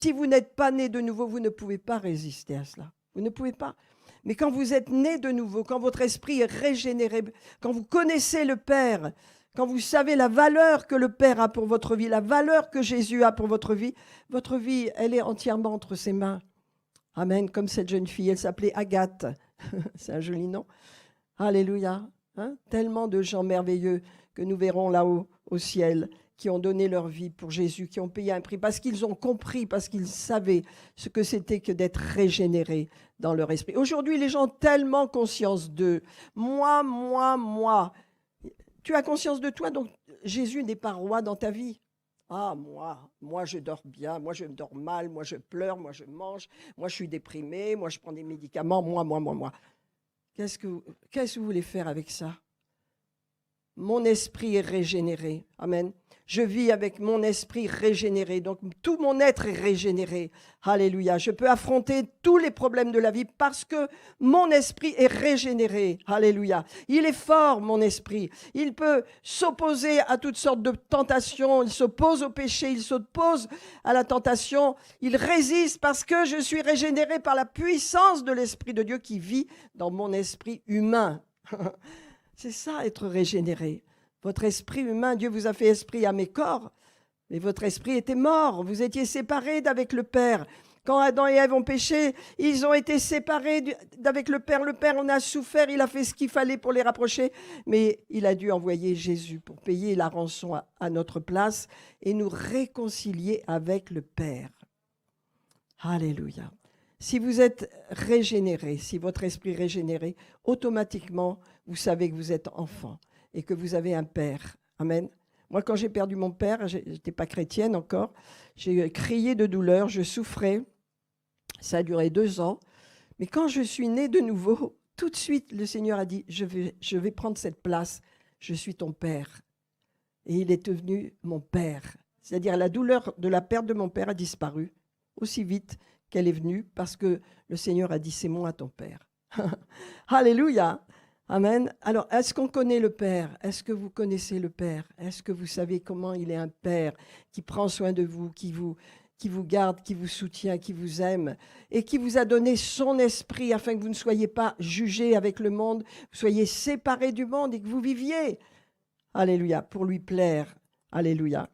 Si vous n'êtes pas né de nouveau, vous ne pouvez pas résister à cela. Vous ne pouvez pas. Mais quand vous êtes né de nouveau, quand votre esprit est régénéré, quand vous connaissez le Père, quand vous savez la valeur que le Père a pour votre vie, la valeur que Jésus a pour votre vie, elle est entièrement entre ses mains. Amen. Comme cette jeune fille, elle s'appelait Agathe. C'est un joli nom. Alléluia. Hein? Tellement de gens merveilleux que nous verrons là-haut au ciel, qui ont donné leur vie pour Jésus, qui ont payé un prix, parce qu'ils ont compris, parce qu'ils savaient ce que c'était que d'être régénérés dans leur esprit. Aujourd'hui, les gens ont tellement conscience d'eux. Moi. Tu as conscience de toi, donc Jésus n'est pas roi dans ta vie. Ah, moi je dors bien, moi je dors mal, moi je pleure, moi je mange, moi je suis déprimé, moi je prends des médicaments, moi. Qu'est-ce que vous voulez faire avec ça? Mon esprit est régénéré. Amen. Je vis avec mon esprit régénéré. Donc, tout mon être est régénéré. Alléluia. Je peux affronter tous les problèmes de la vie parce que mon esprit est régénéré. Alléluia. Il est fort, mon esprit. Il peut s'opposer à toutes sortes de tentations. Il s'oppose au péché. Il s'oppose à la tentation. Il résiste parce que je suis régénéré par la puissance de l'Esprit de Dieu qui vit dans mon esprit humain. C'est ça, être régénéré. Votre esprit humain, Dieu vous a fait esprit, âme et corps, mais votre esprit était mort. Vous étiez séparés d'avec le Père. Quand Adam et Ève ont péché, ils ont été séparés d'avec le Père. Le Père en a souffert, il a fait ce qu'il fallait pour les rapprocher, mais il a dû envoyer Jésus pour payer la rançon à notre place et nous réconcilier avec le Père. Alléluia. Si vous êtes régénéré, si votre esprit est régénéré, automatiquement, vous savez que vous êtes enfant et que vous avez un père. Amen. Moi, quand j'ai perdu mon père, je n'étais pas chrétienne encore, j'ai crié de douleur, je souffrais. Ça a duré 2 ans. Mais quand je suis née de nouveau, tout de suite, le Seigneur a dit, je vais prendre cette place, je suis ton père. Et il est devenu mon père. C'est-à-dire la douleur de la perte de mon père a disparu aussi vite qu'elle est venue parce que le Seigneur a dit, c'est moi ton Père. Alléluia. Amen. Alors, est-ce qu'on connaît le Père? Est-ce que vous connaissez le Père? Est-ce que vous savez comment il est un Père qui prend soin de vous, qui vous garde, qui vous soutient, qui vous aime et qui vous a donné son esprit afin que vous ne soyez pas jugés avec le monde, vous soyez séparés du monde et que vous viviez, alléluia, pour lui plaire. Alléluia.